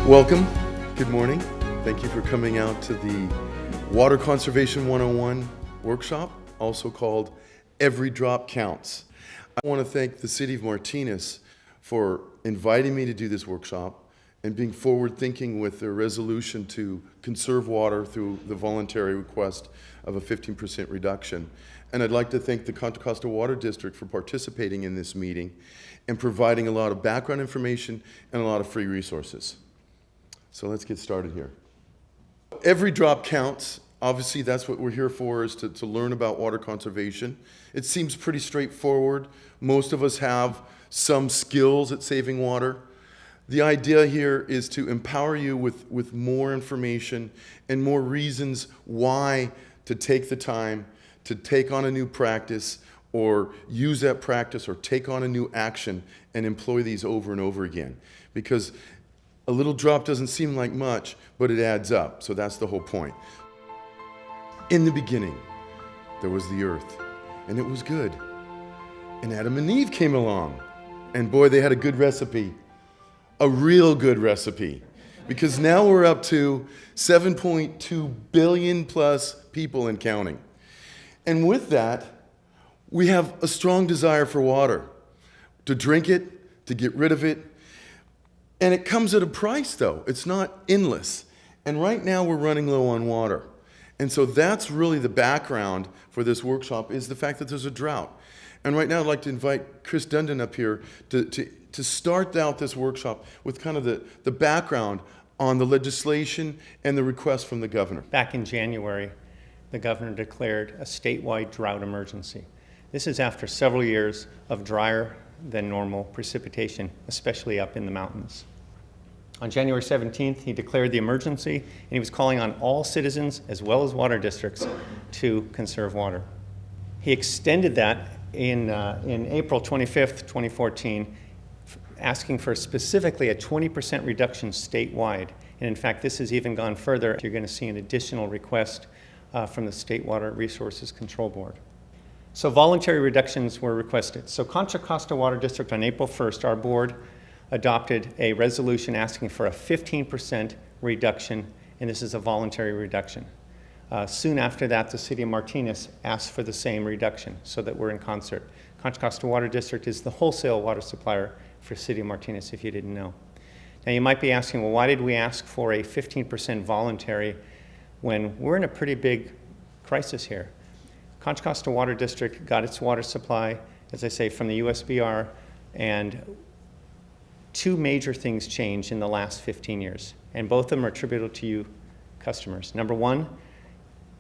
Welcome. Good morning. Thank you for coming out to the Water Conservation 101 workshop, also called Every Drop Counts. I want to thank the City of Martinez for inviting me to do this workshop and being forward-thinking with their resolution to conserve water through the voluntary request of a 15% reduction. And I'd like to thank the Contra Costa Water District for participating in this meeting and providing a lot of background information and a lot of free resources. So let's get started here. Every drop counts. Obviously, that's what we're here for, is to learn about water conservation. It seems pretty straightforward. Most of us have some skills at saving water. The idea here is to empower you with more information and more reasons why to take the time to take on a new practice or use that practice or take on a new action and employ these over and over again. Because a little drop doesn't seem like much, but it adds up. So that's the whole point. In the beginning, there was the earth, and it was good. And Adam and Eve came along, and boy, they had a good recipe, a real good recipe, because now we're up to 7.2 billion plus people and counting. And with that, we have a strong desire for water, to drink it, to get rid of it. And it comes at a price, though. It's not endless. And right now, we're running low on water. And so that's really the background for this workshop, is the fact that there's a drought. And right now, I'd like to invite Chris Dundon up here to start out this workshop with kind of the background on the legislation and the request from the governor. Back in January, the governor declared a statewide drought emergency. This is after several years of drier than normal precipitation, especially up in the mountains. On January 17th, he declared the emergency, and he was calling on all citizens, as well as water districts, to conserve water. He extended that in April 25th, 2014, asking for specifically a 20% reduction statewide. And in fact, this has even gone further. You're going to see an additional request from the State Water Resources Control Board. So voluntary reductions were requested. So Contra Costa Water District, on April 1st, our board adopted a resolution asking for a 15% reduction, and this is a voluntary reduction. Soon after that, the City of Martinez asked for the same reduction, so that we're in concert. Contra Costa Water District is the wholesale water supplier for City of Martinez, if you didn't know. Now you might be asking, well, why did we ask for a 15% voluntary when we're in a pretty big crisis here? Contra Costa Water District got its water supply, as I say, from the USBR, and two major things changed in the last 15 years, and both of them are attributable to you customers. Number one,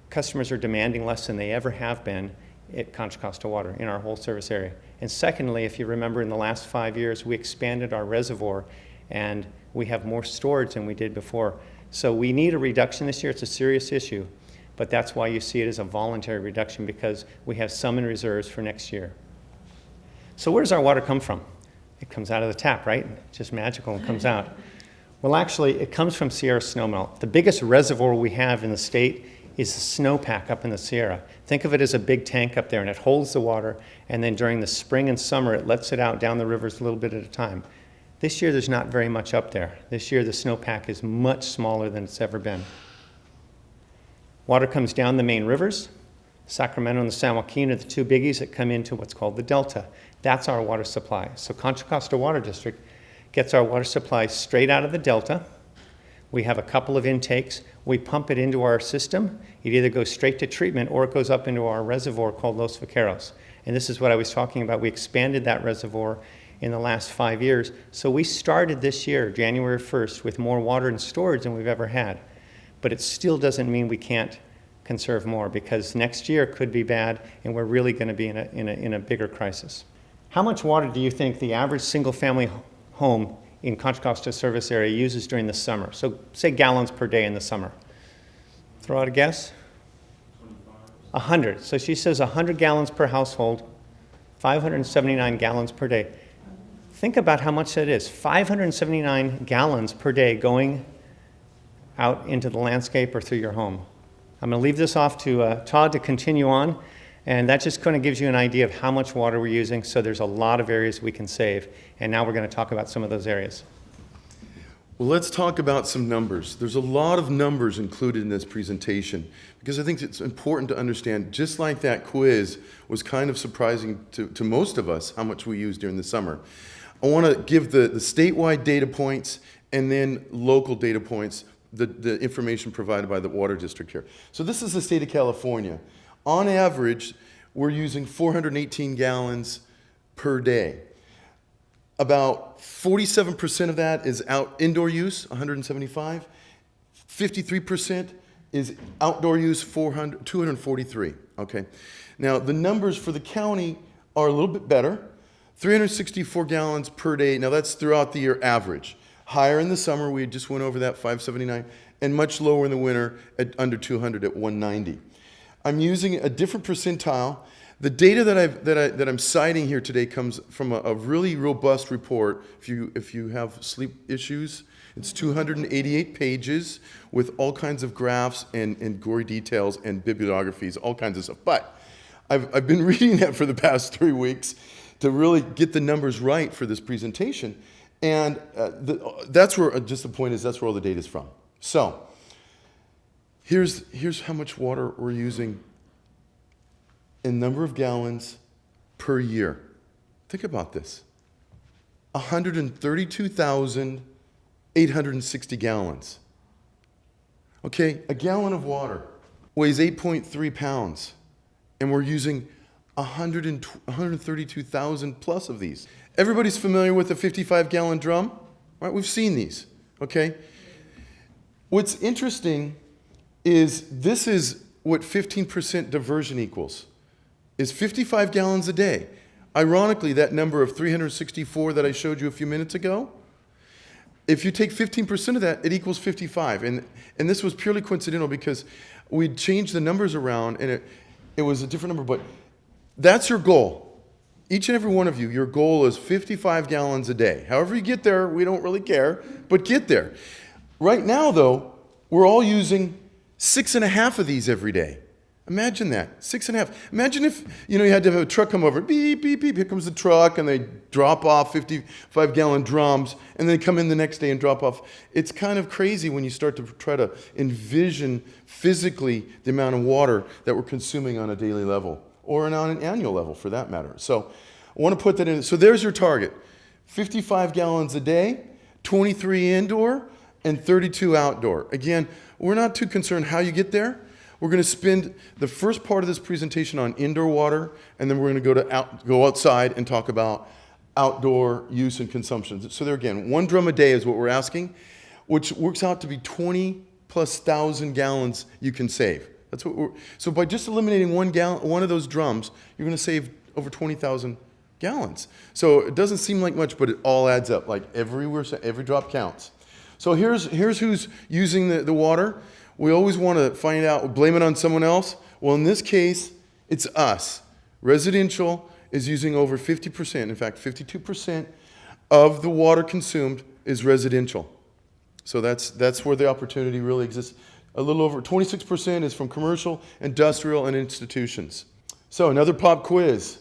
customers are demanding less than they ever have been at Contra Costa Water in our whole service area. And secondly, if you remember, in the last 5 years, we expanded our reservoir, and we have more storage than we did before. So we need a reduction this year. It's a serious issue. But that's why you see it as a voluntary reduction, because we have some in reserves for next year. So where does our water come from? It comes out of the tap, right? It's just magical and comes out. Well, actually, it comes from Sierra snowmelt. The biggest reservoir we have in the state is the snowpack up in the Sierra. Think of it as a big tank up there, and it holds the water, and then during the spring and summer, it lets it out down the rivers a little bit at a time. This year, there's not very much up there. This year, the snowpack is much smaller than it's ever been. Water comes down the main rivers. Sacramento and the San Joaquin are the two biggies that come into what's called the Delta. That's our water supply. So Contra Costa Water District gets our water supply straight out of the Delta. We have a couple of intakes. We pump it into our system. It either goes straight to treatment or it goes up into our reservoir called Los Vaqueros. And this is what I was talking about. We expanded that reservoir in the last 5 years. So we started this year, January 1st, with more water in storage than we've ever had. But it still doesn't mean we can't conserve more, because next year could be bad, and we're really going to be in a bigger crisis. How much water do you think the average single-family home in Contra Costa service area uses during the summer? So say gallons per day in the summer. Throw out a guess? 100. So she says 100 gallons per household, 579 gallons per day. Think about how much that is. 579 gallons per day going out into the landscape or through your home. I'm going to leave this off to Todd to continue on, and that just kind of gives you an idea of how much water we're using. So there's a lot of areas we can save, and now we're going to talk about some of those areas. Well, let's talk about some numbers. There's a lot of numbers included in this presentation because I think it's important to understand, just like that quiz was kind of surprising to most of us how much we use during the summer. I want to give the statewide data points and then local data points, the information provided by the water district here. So this is the state of California. On average, we're using 418 gallons per day. About 47% of that is indoor use, 175. 53% is outdoor use, 243. Okay. Now, the numbers for the county are a little bit better. 364 gallons per day. Now, that's throughout the year average. Higher in the summer, we just went over that 579, and much lower in the winter at under 200 at 190. I'm using a different percentile. The data that I'm citing here today comes from a really robust report. If you have sleep issues, it's 288 pages with all kinds of graphs and gory details and bibliographies, all kinds of stuff. But I've been reading that for the past 3 weeks to really get the numbers right for this presentation. And that's where, just the point is, that's where all the data is from. So here's how much water we're using in number of gallons per year. Think about this. 132,860 gallons. Okay, a gallon of water weighs 8.3 pounds, and we're using 132,000 plus of these. Everybody's familiar with a 55-gallon drum, right? We've seen these, okay? What's interesting is this is what 15% diversion equals. Is 55 gallons a day. Ironically, that number of 364 that I showed you a few minutes ago, if you take 15% of that, it equals 55. And this was purely coincidental because we'd changed the numbers around and it was a different number, but that's your goal. Each and every one of you, your goal is 55 gallons a day. However you get there, we don't really care, but get there. Right now, though, we're all using 6.5 of these every day. Imagine that, 6.5. Imagine if, you had to have a truck come over, beep, beep, beep, here comes the truck, and they drop off 55-gallon drums, and then come in the next day and drop off. It's kind of crazy when you start to try to envision physically the amount of water that we're consuming on a daily level, or on an annual level for that matter. So I want to put that in. So there's your target, 55 gallons a day, 23 indoor, and 32 outdoor. Again, we're not too concerned how you get there. We're going to spend the first part of this presentation on indoor water, and then we're going to go outside and talk about outdoor use and consumption. So there again, 1 drum a day is what we're asking, which works out to be 20,000+ gallons you can save. That's what so by just eliminating one of those drums, you're going to save over 20,000 gallons. So it doesn't seem like much, but it all adds up. Like every drop counts. So here's who's using the water. We always want to find out, blame it on someone else. Well, in this case, it's us. Residential is using over 50%, in fact, 52% of the water consumed is residential. So that's where the opportunity really exists. A little over 26% is from commercial, industrial, and institutions. So another pop quiz.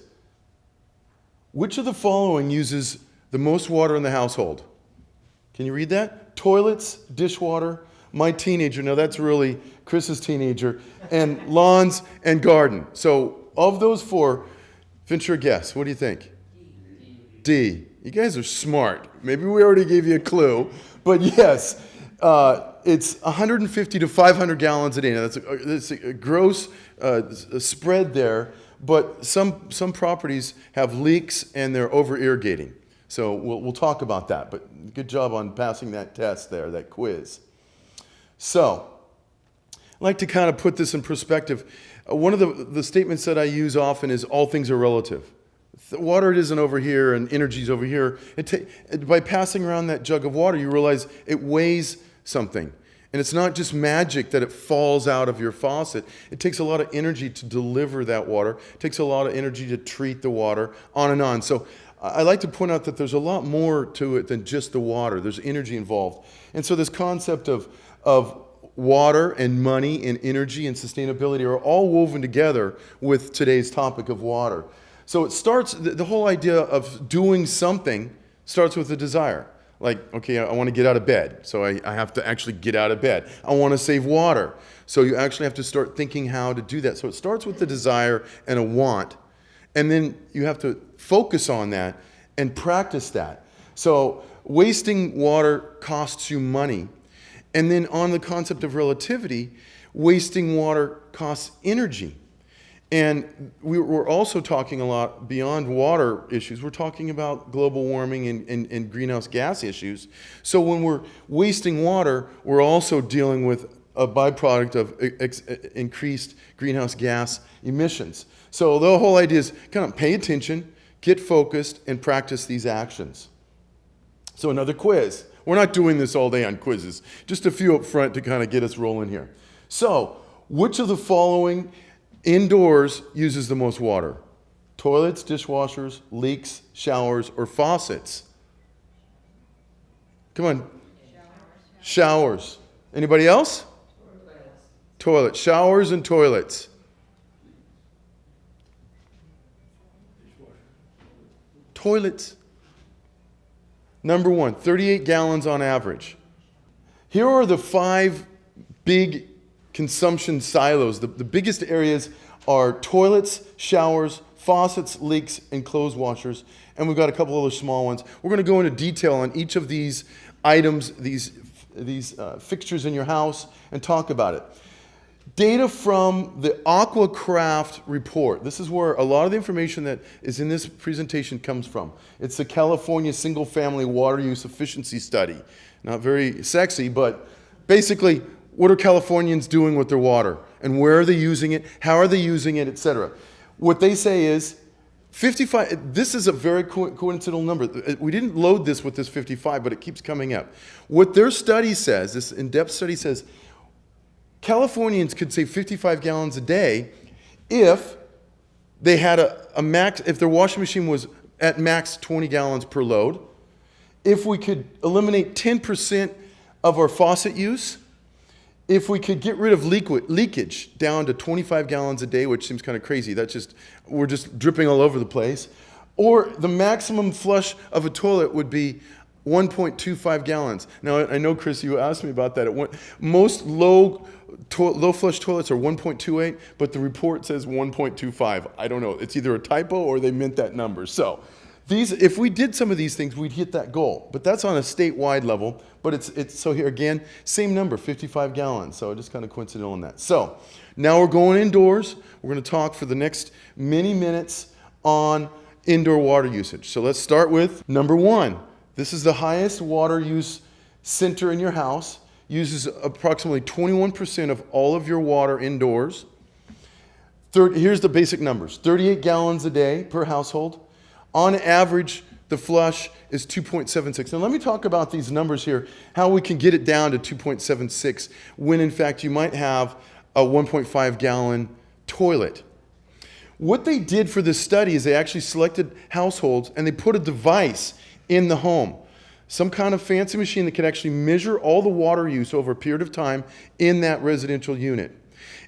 Which of the following uses the most water in the household? Can you read that? Toilets, dishwater, my teenager, now that's really Chris's teenager, and lawns and garden. So of those 4, venture a guess. What do you think? D. You guys are smart. Maybe we already gave you a clue, but yes, it's 150 to 500 gallons a day. Now that's a gross spread there, but some properties have leaks and they're over irrigating. So we'll talk about that, but good job on passing that test there, that quiz. So, I'd like to kind of put this in perspective. One of the statements that I use often is all things are relative. Water isn't over here and energy's over here. By passing around that jug of water, you realize it weighs something. And it's not just magic that it falls out of your faucet. It takes a lot of energy to deliver that water. It takes a lot of energy to treat the water, on and on. So I like to point out that there's a lot more to it than just the water. There's energy involved. And so this concept of water and money and energy and sustainability are all woven together with today's topic of water. So it starts, the whole idea of doing something starts with a desire. Like, okay, I want to get out of bed, so I have to actually get out of bed. I want to save water, so you actually have to start thinking how to do that. So it starts with the desire and a want, and then you have to focus on that and practice that. So wasting water costs you money. And then on the concept of relativity, wasting water costs energy. And we're also talking a lot beyond water issues. We're talking about global warming and greenhouse gas issues. So when we're wasting water, we're also dealing with a byproduct of increased greenhouse gas emissions. So the whole idea is kind of pay attention, get focused, and practice these actions. So another quiz. We're not doing this all day on quizzes. Just a few up front to kind of get us rolling here. So, which of the following indoors uses the most water? Toilets, dishwashers, leaks, showers, or faucets? Come on. Showers. Anybody else? Toilets. Showers and toilets. Toilets. Number one, 38 gallons on average. Here are the 5 big consumption silos. The biggest areas are toilets, showers, faucets, leaks, and clothes washers. And we've got a couple other small ones. We're going to go into detail on each of these items, these fixtures in your house, and talk about it. Data from the Aquacraft report. This is where a lot of the information that is in this presentation comes from. It's the California Single Family Water Use Efficiency Study. Not very sexy, but basically, what are Californians doing with their water? And where are they using it? How are they using it, etc. What they say is 55, this is a very coincidental number. We didn't load this with this 55, but it keeps coming up. What their study says, this in-depth study says, Californians could save 55 gallons a day if they had a max, if their washing machine was at max 20 gallons per load, if we could eliminate 10% of our faucet use, if we could get rid of leakage down to 25 gallons a day, which seems kind of crazy, we're just dripping all over the place, or the maximum flush of a toilet would be 1.25 gallons. Now, I know, Chris, you asked me about that. Most low flush toilets are 1.28, but the report says 1.25. I don't know. It's either a typo or they meant that number. So if we did some of these things, we'd hit that goal. But that's on a statewide level. But it's so here again, same number, 55 gallons. So just kind of coincidental on that. So now we're going indoors. We're going to talk for the next many minutes on indoor water usage. So let's start with number 1. This is the highest water use center in your house. Uses approximately 21% of all of your water indoors. Here's the basic numbers. 38 gallons a day per household. On average, the flush is 2.76. Now let me talk about these numbers here, how we can get it down to 2.76 when in fact you might have a 1.5 gallon toilet. What they did for this study is they actually selected households and they put a device in the home. Some kind of fancy machine that could actually measure all the water use over a period of time in that residential unit.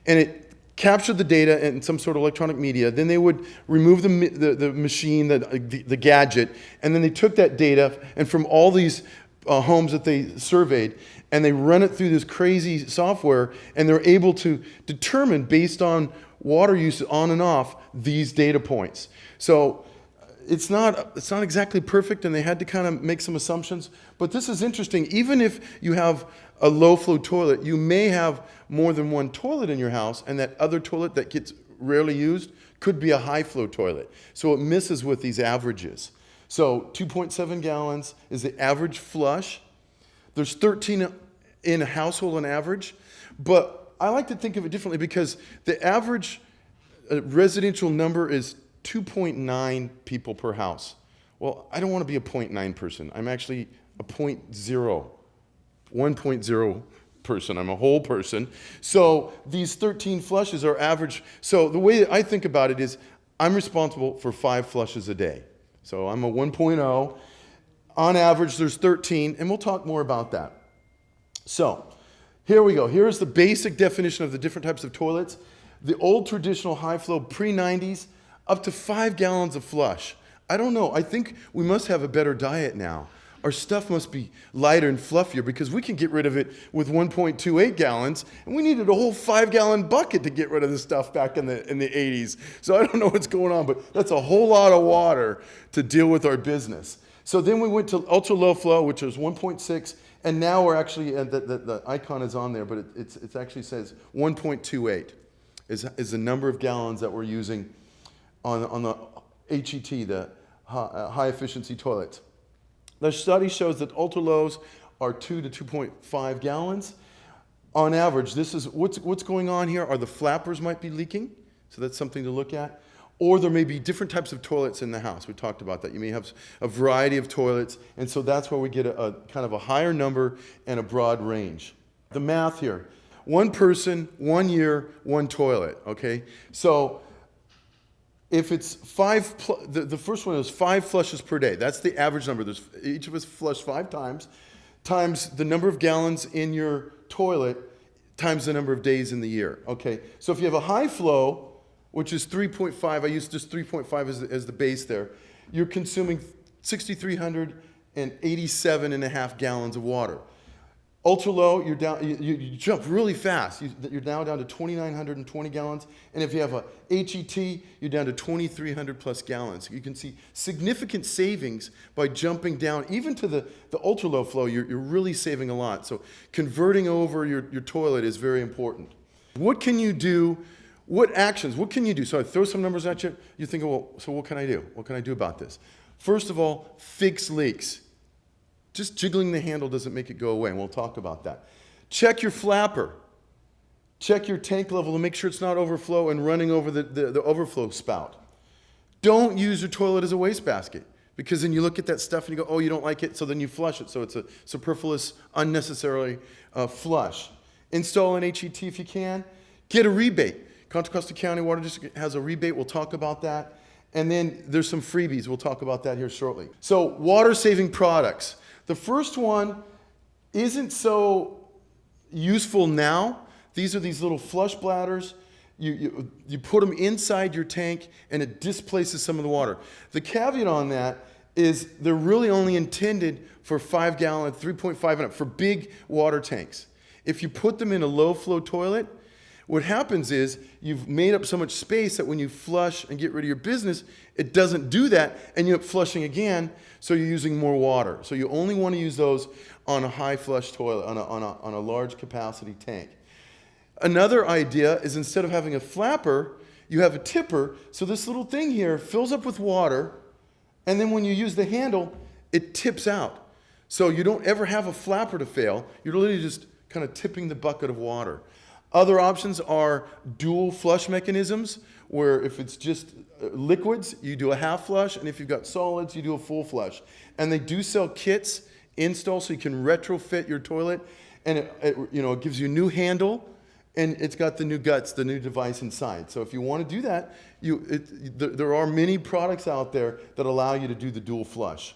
And it captured the data in some sort of electronic media. Then they would remove the machine, the gadget, and then they took that data and from all these homes that they surveyed, and they run it through this crazy software, and they're able to determine, based on water use on and off, these data points. So it's not exactly perfect, and they had to kind of make some assumptions. But this is interesting. Even if you have a low-flow toilet, you may have more than one toilet in your house, and that other toilet that gets rarely used could be a high-flow toilet. So it misses with these averages. So 2.7 gallons is the average flush. There's 13 in a household on average. But I like to think of it differently because the average residential number is 2.9 people per house. Well, I don't want to be a 0.9 person. I'm actually a 0.0, 1.0 person. I'm a whole person. So these 13 flushes are average. So the way I think about it is I'm responsible for 5 flushes a day. So I'm a 1.0. On average, there's 13, and we'll talk more about that. So here we go. Here's the basic definition of the different types of toilets. The old traditional high flow pre-90s, up to 5 gallons of flush. I don't know. I think we must have a better diet now. our stuff must be lighter and fluffier because we can get rid of it with 1.28 gallons, and we needed a whole 5-gallon bucket to get rid of the stuff back in the 80s. So I don't know what's going on, but that's a whole lot of water to deal with our business. So then we went to ultra low flow, which was 1.6, and now we're actually, the icon is on there, but it actually says 1.28 is the number of gallons that we're using on the HET, the high efficiency toilets. The study shows that ultra lows are 2 to 2.5 gallons. On average, this is what's going on here are the flappers might be leaking, so that's something to look at. Or there may be different types of toilets in the house. We talked about that. You may have a variety of toilets, and so that's where we get a kind of a higher number and a broad range. The math here, 1 person, 1 year, 1 toilet, okay? So if it's the first one is 5 flushes per day. That's the average number. Each of us flush 5 times the number of gallons in your toilet times the number of days in the year, okay? So if you have a high flow, which is 3.5, I use just 3.5 as the base there, you're consuming 6,387.5 gallons of water. Ultra low, you're down, you jump really fast. You're now down to 2,920 gallons. And if you have a HET, you're down to 2,300 plus gallons. You can see significant savings by jumping down. Even to the ultra low flow, you're really saving a lot. So converting over your toilet is very important. What can you do? What actions? What can you do? So I throw some numbers at you. You're thinking, well, so what can I do? What can I do about this? First of all, fix leaks. Just jiggling the handle doesn't make it go away, and we'll talk about that. Check your flapper. Check your tank level to make sure it's not overflow and running over the overflow spout. Don't use your toilet as a wastebasket, because then you look at that stuff and you go, oh, you don't like it, so then you flush it. So it's a superfluous, unnecessary flush. Install an HET if you can. Get a rebate. Contra Costa County Water District has a rebate. We'll talk about that. And then there's some freebies. We'll talk about that here shortly. So water-saving products. The first one isn't so useful now. These are these little flush bladders. You put them inside your tank, and it displaces some of the water. The caveat on that is they're really only intended for 5 gallon, 3.5 and up, for big water tanks. If you put them in a low-flow toilet, what happens is you've made up so much space that when you flush and get rid of your business, it doesn't do that, and you end up flushing again, so you're using more water. So you only want to use those on a high flush toilet, on a large capacity tank. Another idea is instead of having a flapper, you have a tipper, so this little thing here fills up with water, and then when you use the handle, it tips out. So you don't ever have a flapper to fail. You're literally just kind of tipping the bucket of water. Other options are dual flush mechanisms, where if it's just liquids, you do a half flush, and if you've got solids, you do a full flush. And they do sell kits install, so you can retrofit your toilet, and it gives you a new handle, and it's got the new guts, the new device inside. So if you want to do that, there are many products out there that allow you to do the dual flush.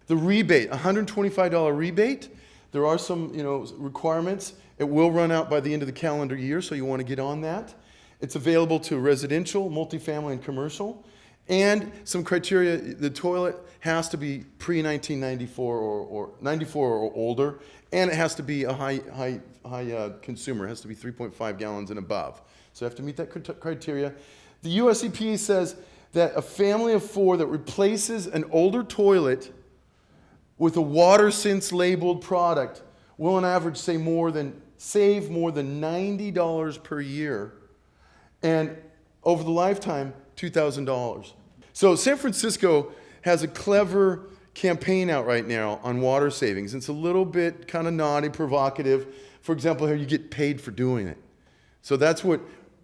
The rebate, $125 rebate. There are some requirements. It will run out by the end of the calendar year, so you want to get on that. It's available to residential, multifamily, and commercial. And some criteria, the toilet has to be pre-1994 or 94 or older, and it has to be a high consumer. It has to be 3.5 gallons and above. So you have to meet that criteria. The US EPA says that a family of 4 that replaces an older toilet with a WaterSense labeled product will on average save more than $90 per year, and over the lifetime, $2,000. So San Francisco has a clever campaign out right now on water savings. It's a little bit kind of naughty, provocative. For example, here you get paid for doing it. So that's what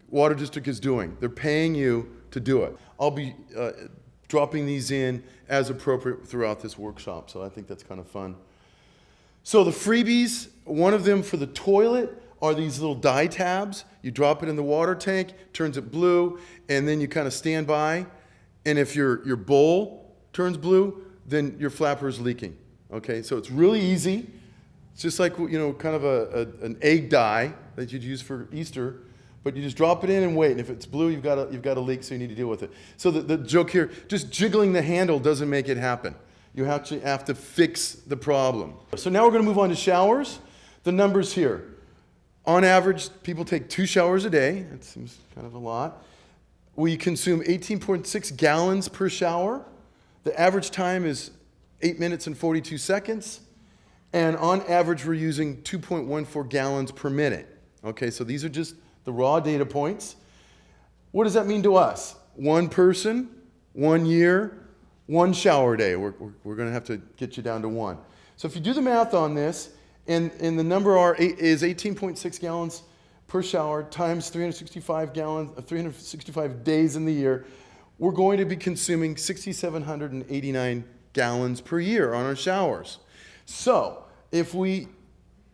Water District is doing. They're paying you to do it. I'll be dropping these in as appropriate throughout this workshop, so I think that's kind of fun. So the freebies, one of them for the toilet are these little dye tabs. You drop it in the water tank, turns it blue, and then you kind of stand by. And if your bowl turns blue, then your flapper is leaking. Okay, so it's really easy. It's just like kind of an egg dye that you'd use for Easter, but you just drop it in and wait. And if it's blue, you've got a leak, so you need to deal with it. So the joke here, just jiggling the handle doesn't make it happen. You actually have to fix the problem. So now we're going to move on to showers. The numbers here. On average, people take 2 showers a day. That seems kind of a lot. We consume 18.6 gallons per shower. The average time is 8 minutes and 42 seconds. And on average, we're using 2.14 gallons per minute. Okay, so these are just the raw data points. What does that mean to us? 1 person, 1 year, 1 shower day. We're going to have to get you down to 1. So if you do the math on this, and the number is 18.6 gallons per shower times 365 days in the year, we're going to be consuming 6,789 gallons per year on our showers. So if we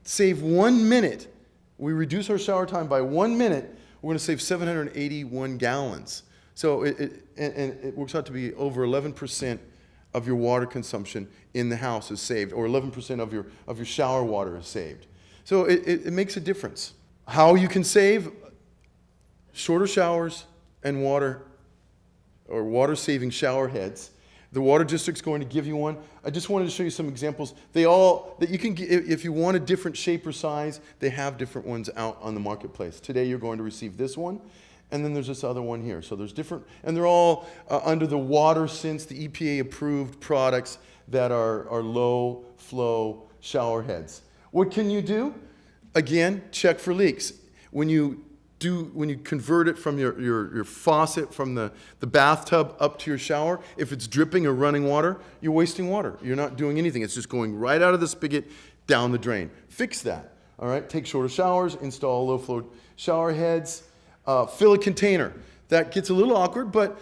save 1 minute, we reduce our shower time by 1 minute, we're going to save 781 gallons. So it works out to be over 11% of your water consumption in the house is saved, or 11% of your shower water is saved. So it makes a difference. How you can save? Shorter showers and water-saving shower heads. The water district's going to give you one. I just wanted to show you some examples. That you can get, if you want a different shape or size, they have different ones out on the marketplace. Today you're going to receive this one. And then there's this other one here. So there's different, and they're all under the WaterSense, the EPA-approved products that are low-flow shower heads. What can you do? Again, check for leaks. When you convert it from your faucet, from the bathtub up to your shower, if it's dripping or running water, you're wasting water. You're not doing anything. It's just going right out of the spigot down the drain. Fix that. All right. Take shorter showers. Install low-flow shower heads. Fill a container. That gets a little awkward, but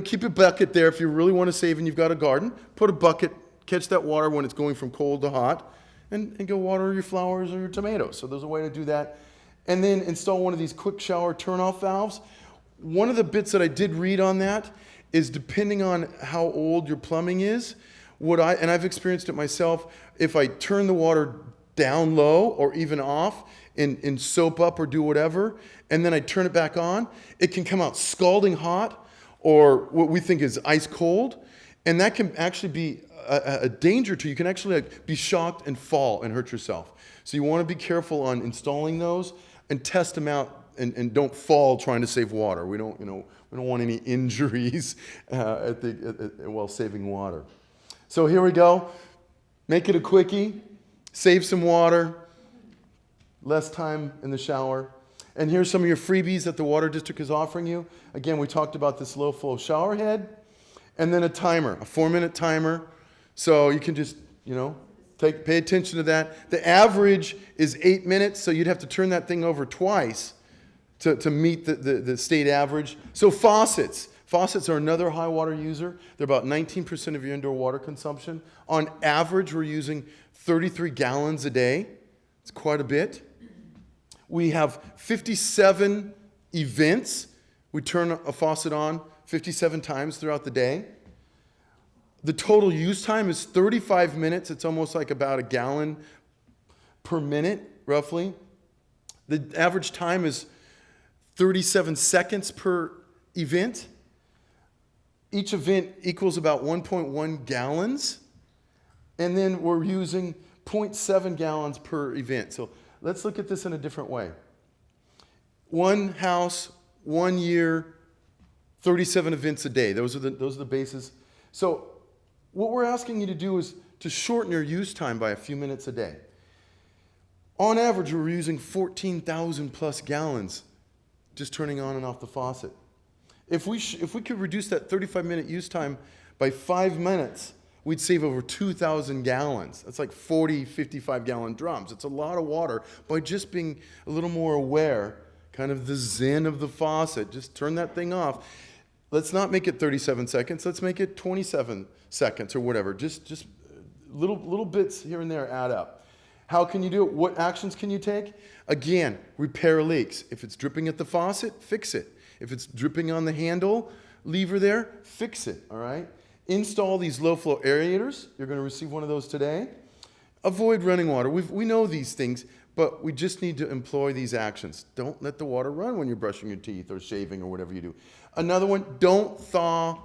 keep a bucket there if you really want to save and you've got a garden. Put a bucket, catch that water when it's going from cold to hot, and go water your flowers or your tomatoes. So there's a way to do that. And then install one of these quick shower turn-off valves. One of the bits that I did read on that is, depending on how old your plumbing is, and I've experienced it myself, if I turn the water down low or even off and soap up or do whatever, and then I turn it back on, it can come out scalding hot, or what we think is ice cold, and that can actually be a danger to you. You can actually be shocked and fall and hurt yourself. So you want to be careful on installing those and test them out, and don't fall trying to save water. We don't want any injuries while saving water. So here we go. Make it a quickie. Save some water. Less time in the shower. And here's some of your freebies that the Water District is offering you. Again, we talked about this low-flow shower head, and then a timer, a 4-minute timer. So you can just, pay attention to that. The average is 8 minutes, so you'd have to turn that thing over twice to meet the state average. So faucets. Faucets are another high water user. They're about 19% of your indoor water consumption. On average, we're using 33 gallons a day. It's quite a bit. We have 57 events. We turn a faucet on 57 times throughout the day. The total use time is 35 minutes. It's almost like about a gallon per minute, roughly. The average time is 37 seconds per event. Each event equals about 1.1 gallons. And then we're using 0.7 gallons per event. So let's look at this in a different way. 1 house, 1 year, 37 events a day. Those are the bases. So what we're asking you to do is to shorten your use time by a few minutes a day. On average, we're using 14,000 plus gallons just turning on and off the faucet. If we could reduce that 35-minute use time by 5 minutes, we'd save over 2,000 gallons. That's like 40, 55-gallon drums. It's a lot of water by just being a little more aware, kind of the zen of the faucet. Just turn that thing off. Let's not make it 37 seconds. Let's make it 27 seconds or whatever. Just little bits here and there add up. How can you do it? What actions can you take? Again, repair leaks. If it's dripping at the faucet, fix it. If it's dripping on the handle lever there, fix it, all right? Install these low-flow aerators. You're going to receive one of those today. Avoid running water. We know these things, but we just need to employ these actions. Don't let the water run when you're brushing your teeth or shaving or whatever you do. Another one, don't thaw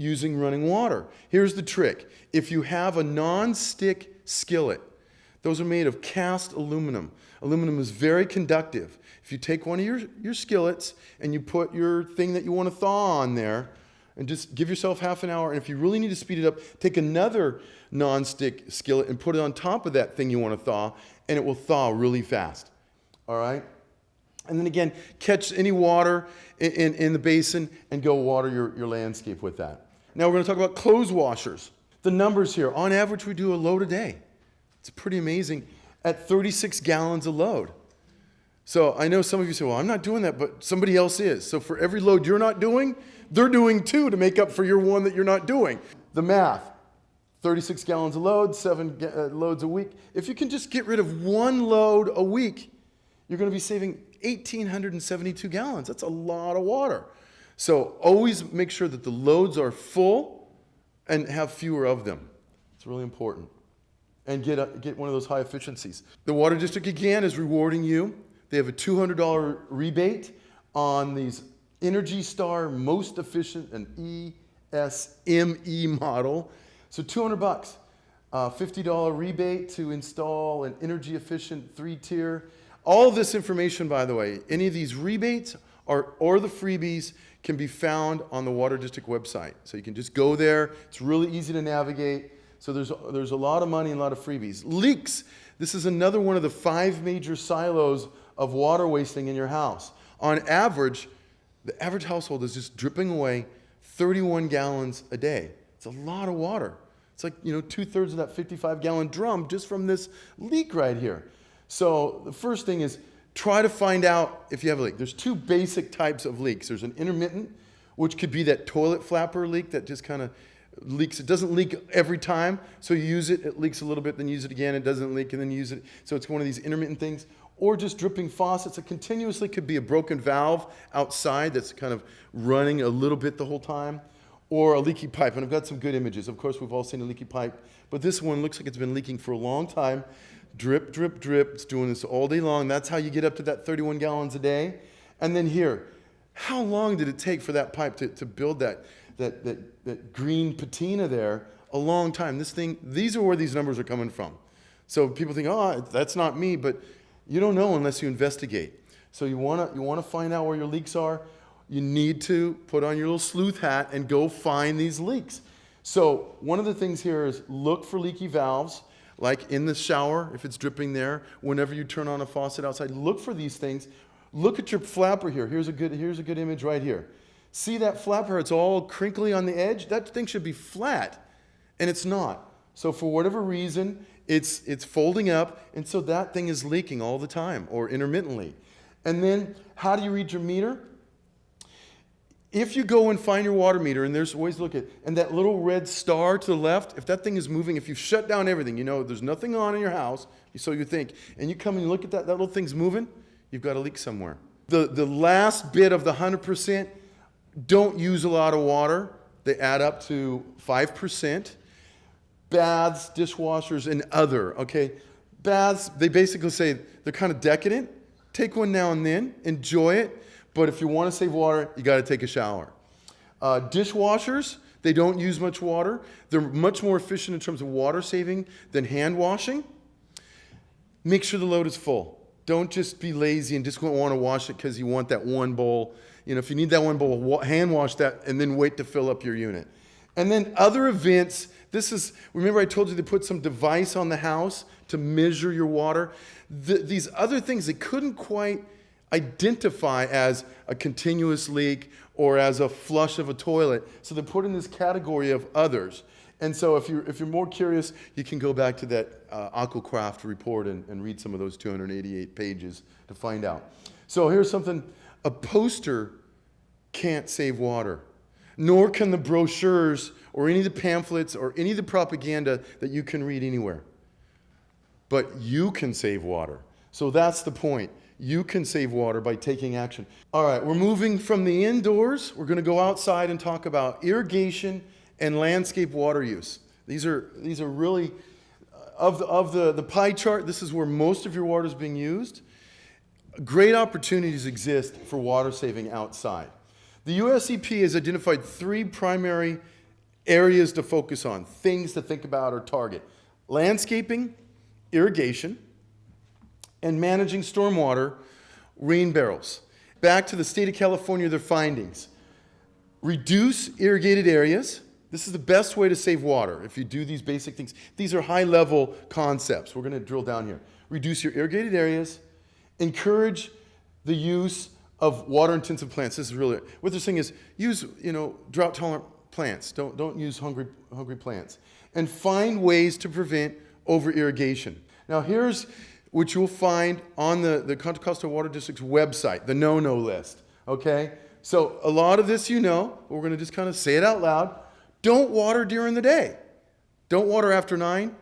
using running water. Here's the trick. If you have a non-stick skillet, those are made of cast aluminum. Aluminum is very conductive. If you take one of your skillets and you put your thing that you want to thaw on there, and just give yourself half an hour, and if you really need to speed it up, take another non-stick skillet and put it on top of that thing you want to thaw, and it will thaw really fast. All right? And then again, catch any water in the basin and go water your landscape with that. Now we're going to talk about clothes washers. The numbers here, on average, we do a load a day. It's pretty amazing, at 36 gallons a load. So I know some of you say, well, I'm not doing that, but somebody else is. So for every load you're not doing, they're doing 2 to make up for your one that you're not doing. The math, 36 gallons a load, 7 loads a week. If you can just get rid of 1 load a week, you're going to be saving 1,872 gallons. That's a lot of water. So always make sure that the loads are full and have fewer of them. It's really important. And get one of those high efficiencies. The Water District, again, is rewarding you. They have a $200 rebate on these Energy Star Most Efficient and ESME model. So $200, $50 rebate to install an energy efficient 3-tier. All of this information, by the way, any of these rebates or the freebies can be found on the Water District website. So you can just go there. It's really easy to navigate. So there's a lot of money and a lot of freebies. Leaks. This is another one of the 5 major silos of water wasting in your house. On average, the average household is just dripping away 31 gallons a day. It's a lot of water. It's like, 2/3 of that 55-gallon drum just from this leak right here. So the first thing is try to find out if you have a leak. There's 2 basic types of leaks. There's an intermittent, which could be that toilet flapper leak that just kind of leaks. It doesn't leak every time, so you use it, it leaks a little bit, then use it again, it doesn't leak, and then you use it. So it's one of these intermittent things. Or just dripping faucets. It continuously could be a broken valve outside that's kind of running a little bit the whole time, or a leaky pipe. And I've got some good images. Of course, we've all seen a leaky pipe, but this one looks like it's been leaking for a long time. Drip, drip, drip. It's doing this all day long. That's how you get up to that 31 gallons a day. And then here, how long did it take for that pipe to build that green patina there? A long time. These are where these numbers are coming from. So people think, oh, that's not me, but you don't know unless you investigate. So you want to find out where your leaks are. You need to put on your little sleuth hat and go find these leaks. So one of the things here is look for leaky valves, like in the shower, if it's dripping there. Whenever you turn on a faucet outside, look for these things. Look at your flapper here. Here's a good image right here. See that flapper? It's all crinkly on the edge. That thing should be flat, and it's not. So for whatever reason, it's folding up, and so that thing is leaking all the time or intermittently. And then how do you read your meter? If you go and find your water meter, and there's ways to look at it, and that little red star to the left, if that thing is moving, if you shut down everything, there's nothing on in your house, so you think, and you come and look at that little thing's moving, you've got a leak somewhere. The last bit of the 100% don't use a lot of water. They add up to 5%. Baths, dishwashers, and other, okay? Baths, they basically say they're kind of decadent. Take one now and then, enjoy it, but if you want to save water, you got to take a shower. Dishwashers, they don't use much water. They're much more efficient in terms of water saving than hand washing. Make sure the load is full. Don't just be lazy and just want to wash it because you want that one bowl. If you need that one bowl, hand wash that and then wait to fill up your unit. And then other events, remember I told you they put some device on the house to measure your water? These other things they couldn't quite identify as a continuous leak or as a flush of a toilet. So they're put in this category of others. And so if you're more curious, you can go back to that Aquacraft report and read some of those 288 pages to find out. So here's something, a poster can't save water, nor can the brochures or any of the pamphlets or any of the propaganda that you can read anywhere. But you can save water. So that's the point. You can save water by taking action. All right, we're moving from the indoors. We're going to go outside and talk about irrigation and landscape water use. These are really, of the pie chart, this is where most of your water is being used. Great opportunities exist for water saving outside. The US EPA has identified 3 primary Areas to focus on, things to think about or target. Landscaping, irrigation, and managing stormwater, rain barrels. Back to the state of California, their findings. Reduce irrigated areas. This is the best way to save water if you do these basic things. These are high-level concepts. We're going to drill down here. Reduce your irrigated areas. Encourage the use of water-intensive plants. This is really what they're saying is use drought-tolerant plants. Don't use hungry plants. And find ways to prevent over-irrigation. Now here's what you'll find on the Contra Costa Water District's website, the no-no list. Okay. So a lot of this but we're going to just kind of say it out loud. Don't water during the day. Don't water after 9.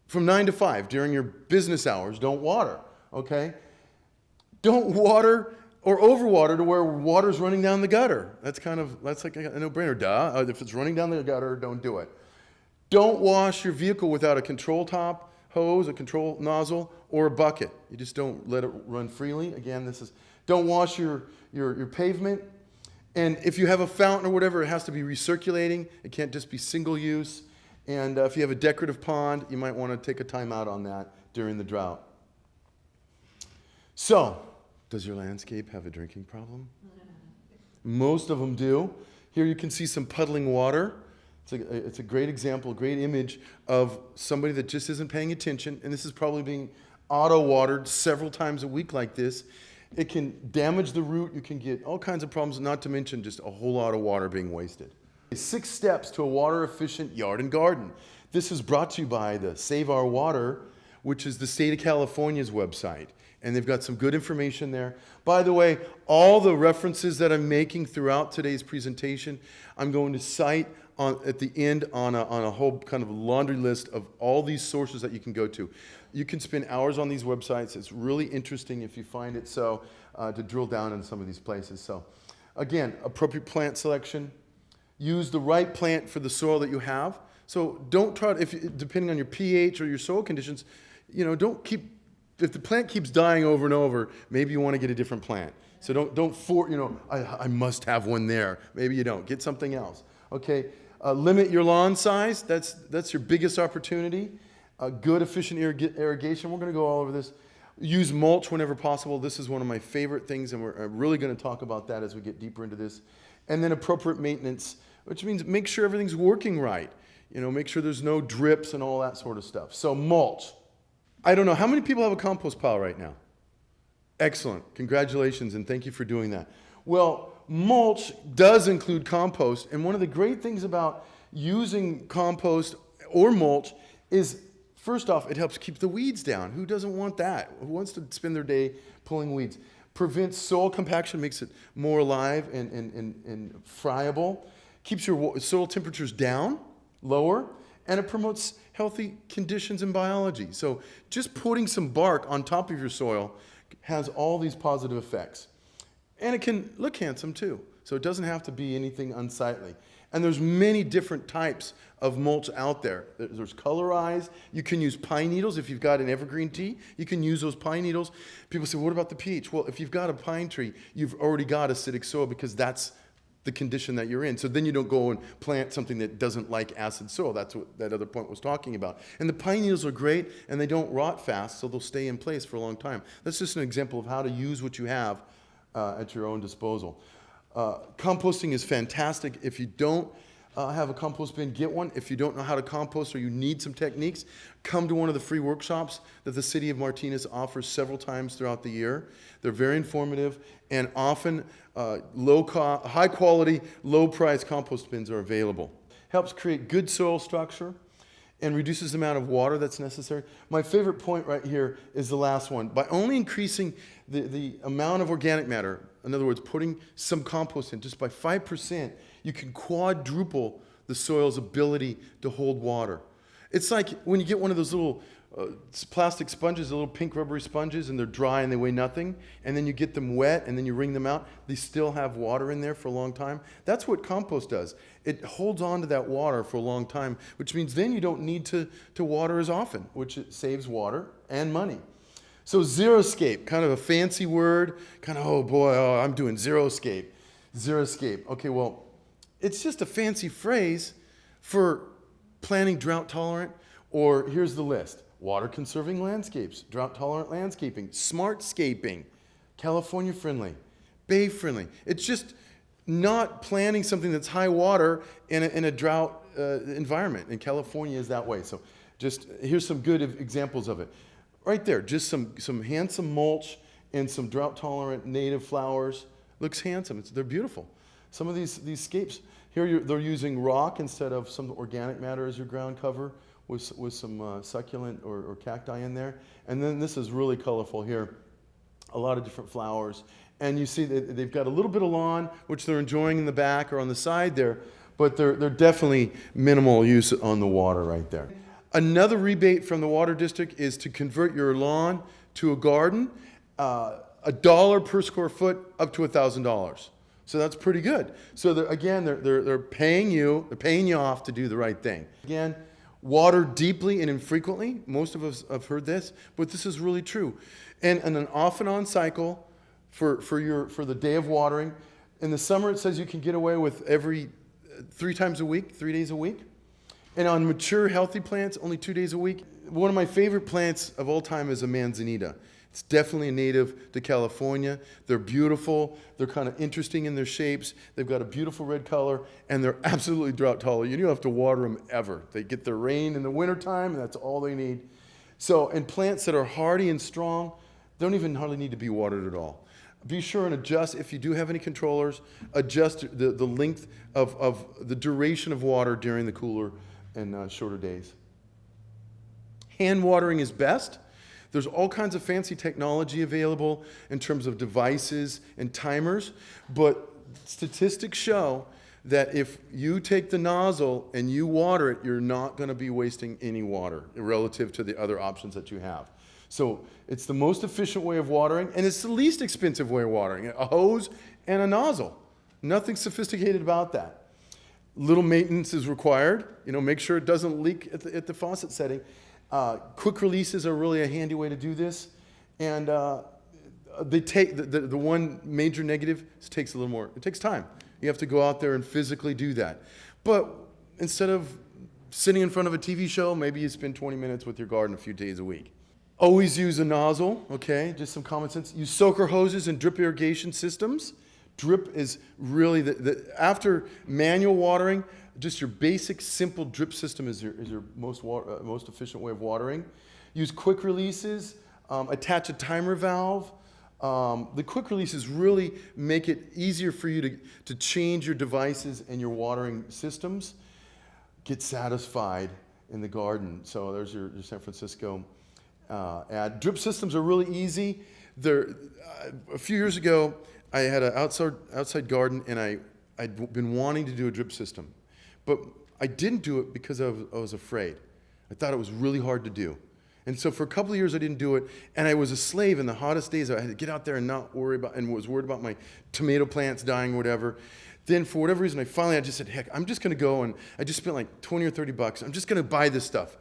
From 9 to 5 during your business hours, don't water, okay? Don't water or overwater to where water's running down the gutter. That's like a no-brainer, duh. If it's running down the gutter, don't do it. Don't wash your vehicle without a control top, hose, a control nozzle, or a bucket. You just don't let it run freely. Again, don't wash your pavement. And if you have a fountain or whatever, it has to be recirculating. It can't just be single use. And if you have a decorative pond, you might want to take a time out on that during the drought. So, does your landscape have a drinking problem? Most of them do. Here you can see some puddling water. It's a great example, a great image of somebody that just isn't paying attention. And this is probably being auto-watered several times a week like this. It can damage the root. You can get all kinds of problems, not to mention just a whole lot of water being wasted. 6 steps to a water-efficient yard and garden. This is brought to you by the Save Our Water, which is the state of California's website. And they've got some good information there. By the way, all the references that I'm making throughout today's presentation, I'm going to cite at the end on a whole kind of laundry list of all these sources that you can go to. You can spend hours on these websites. It's really interesting if you find it so to drill down in some of these places. So again, appropriate plant selection. Use the right plant for the soil that you have. So don't try to, depending on your pH or your soil conditions, if the plant keeps dying over and over, maybe you want to get a different plant. So I must have one there. Maybe you don't. Get something else. Okay. Limit your lawn size. That's your biggest opportunity. Good, efficient irrigation. We're going to go all over this. Use mulch whenever possible. This is one of my favorite things, and we're really going to talk about that as we get deeper into this. And then appropriate maintenance, which means make sure everything's working right. Make sure there's no drips and all that sort of stuff. So mulch. I don't know. How many people have a compost pile right now? Excellent. Congratulations, and thank you for doing that. Well, mulch does include compost, and one of the great things about using compost or mulch is, first off, it helps keep the weeds down. Who doesn't want that? Who wants to spend their day pulling weeds? Prevents soil compaction, makes it more alive and friable. Keeps your soil temperatures down, lower, and it promotes healthy conditions in biology. So just putting some bark on top of your soil has all these positive effects. And it can look handsome too. So it doesn't have to be anything unsightly. And there's many different types of mulch out there. There's colorized. You can use pine needles. If you've got an evergreen tea, you can use those pine needles. People say, what about the peach? Well, if you've got a pine tree, you've already got acidic soil because that's the condition that you're in. So then you don't go and plant something that doesn't like acid soil. That's what that other point was talking about. And the pine needles are great, and they don't rot fast, so they'll stay in place for a long time. That's just an example of how to use what you have at your own disposal. Composting is fantastic. If you don't have a compost bin, get one. If you don't know how to compost or you need some techniques, come to one of the free workshops that the city of Martinez offers several times throughout the year. They're very informative, and often high quality, low price compost bins are available. Helps create good soil structure and reduces the amount of water that's necessary. My favorite point right here is the last one. By only increasing the amount of organic matter, in other words, putting some compost in just by 5%, you can quadruple the soil's ability to hold water. It's like when you get one of those little plastic sponges, the little pink rubbery sponges, and they're dry and they weigh nothing, and then you get them wet and then you wring them out, they still have water in there for a long time. That's what compost does. It holds on to that water for a long time, which means then you don't need to water as often, which it saves water and money. So zeroscape, kind of a fancy word, kind of, I'm doing zeroscape. Zeroscape. Okay, well, it's just a fancy phrase for planting drought tolerant, or here's the list: water conserving landscapes, drought tolerant landscaping, smartscaping, California friendly, bay friendly. It's just not planting something that's high water in a drought environment. And California is that way. So just here's some good examples of it. Right there, just some handsome mulch and some drought tolerant native flowers. Looks handsome. They're beautiful. Some of these scapes, here they're using rock instead of some organic matter as your ground cover with some succulent or cacti in there. And then this is really colorful here. A lot of different flowers. And you see that they've got a little bit of lawn, which they're enjoying in the back or on the side there, but they're definitely minimal use on the water right there. Another rebate from the water district is to convert your lawn to a garden, $1 per square foot up to $1,000. So that's pretty good. So they're paying you off to do the right thing. Again, water deeply and infrequently. Most of us have heard this, but this is really true. And an off and on cycle for the day of watering. In the summer, it says you can get away with every 3 times a week, 3 days a week. And on mature, healthy plants, only 2 days a week. One of my favorite plants of all time is a manzanita. It's definitely a native to California. They're beautiful. They're kind of interesting in their shapes. They've got a beautiful red color, and they're absolutely drought tolerant. You don't have to water them ever. They get their rain in the wintertime, and that's all they need. So, and plants that are hardy and strong don't even hardly need to be watered at all. Be sure and adjust, if you do have any controllers, adjust the length of the duration of water during the cooler and shorter days. Hand watering is best. There's all kinds of fancy technology available in terms of devices and timers, but statistics show that if you take the nozzle and you water it, you're not going to be wasting any water relative to the other options that you have. So it's the most efficient way of watering, and it's the least expensive way of watering. A hose and a nozzle. Nothing sophisticated about that. Little maintenance is required. Make sure it doesn't leak at the faucet setting. Quick releases are really a handy way to do this. And they take the one major negative is it takes a little more. It takes time. You have to go out there and physically do that. But instead of sitting in front of a TV show, maybe you spend 20 minutes with your garden a few days a week. Always use a nozzle, okay? Just some common sense. Use soaker hoses and drip irrigation systems. Drip is really, after manual watering, just your basic simple drip system is your most efficient way of watering. Use quick releases, attach a timer valve. The quick releases really make it easier for you to change your devices and your watering systems. Get satisfied in the garden. So there's your San Francisco ad. Drip systems are really easy. A few years ago, I had an outside garden, and I'd been wanting to do a drip system. But I didn't do it because I was afraid. I thought it was really hard to do. And so for a couple of years I didn't do it, and I was a slave in the hottest days. I had to get out there and not worry about, and was worried about my tomato plants dying or whatever. Then for whatever reason, I just said, heck, I'm just gonna go, and I just spent like 20 or 30 bucks. I'm just gonna buy this stuff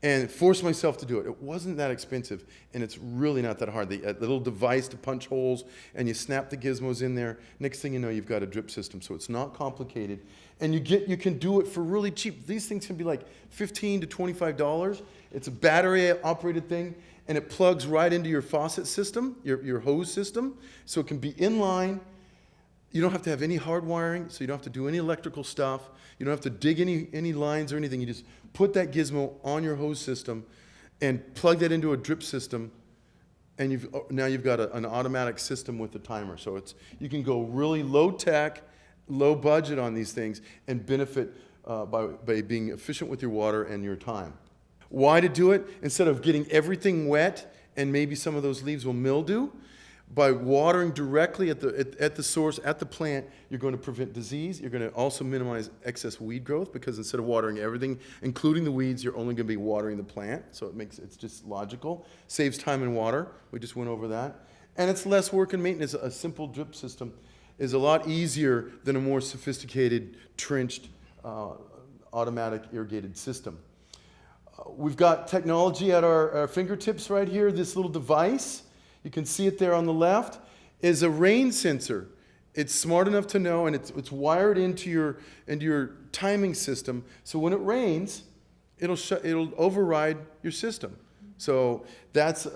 and force myself to do it. It wasn't that expensive, and it's really not that hard. A little device to punch holes, and you snap the gizmos in there. Next thing you know, you've got a drip system, so it's not complicated. And you can do it for really cheap. These things can be like $15 to $25. It's a battery-operated thing, and it plugs right into your faucet system, your hose system, so it can be in line. You don't have to have any hard wiring, so you don't have to do any electrical stuff. You don't have to dig any lines or anything. You just put that gizmo on your hose system and plug that into a drip system, and now you've got an automatic system with a timer. So you can go really low tech, low budget on these things and benefit by being efficient with your water and your time. Why to do it? Instead of getting everything wet and maybe some of those leaves will mildew, by watering directly at the source, at the plant, you're going to prevent disease. You're going to also minimize excess weed growth, because instead of watering everything, including the weeds, you're only going to be watering the plant. So it's just logical. Saves time and water. We just went over that. And it's less work and maintenance. A simple drip system is a lot easier than a more sophisticated, trenched, automatic irrigated system. We've got technology at our fingertips right here. This little device, you can see it there on the left, is a rain sensor. It's smart enough to know, and it's wired into your timing system. So when it rains, it'll override your system. So that's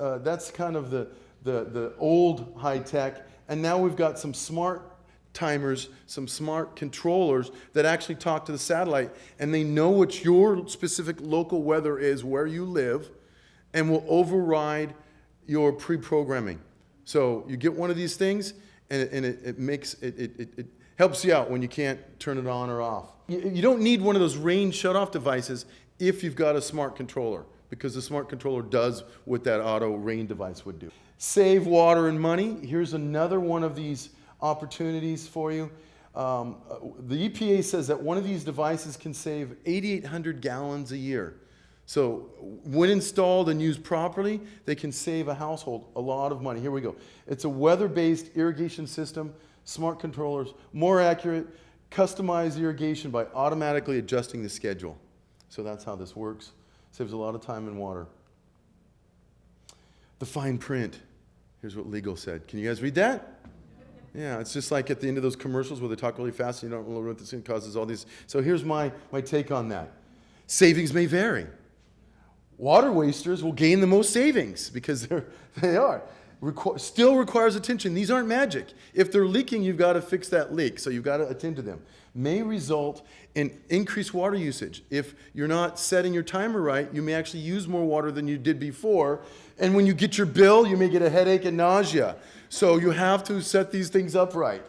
kind of the old high tech, and now we've got some smart timers, some smart controllers that actually talk to the satellite, and they know what your specific local weather is where you live, and will override your pre-programming. So you get one of these things, and it helps you out when you can't turn it on or off. You don't need one of those rain shut-off devices if you've got a smart controller, because the smart controller does what that auto rain device would do. Save water and money. Here's another one of these opportunities for you. The EPA says that one of these devices can save 8,800 gallons a year. So when installed and used properly, they can save a household a lot of money. Here we go. It's a weather-based irrigation system, smart controllers, more accurate, customized irrigation by automatically adjusting the schedule. So that's how this works. Saves a lot of time and water. The fine print. Here's what legal said. Can you guys read that? Yeah, it's just like at the end of those commercials where they talk really fast and you don't know what this thing causes all these. So here's my take on that. Savings may vary. Water wasters will gain the most savings because they are. Still requires attention. These aren't magic. If they're leaking, you've got to fix that leak, so you've got to attend to them. May result in increased water usage. If you're not setting your timer right, you may actually use more water than you did before, and when you get your bill, you may get a headache and nausea. So you have to set these things up right.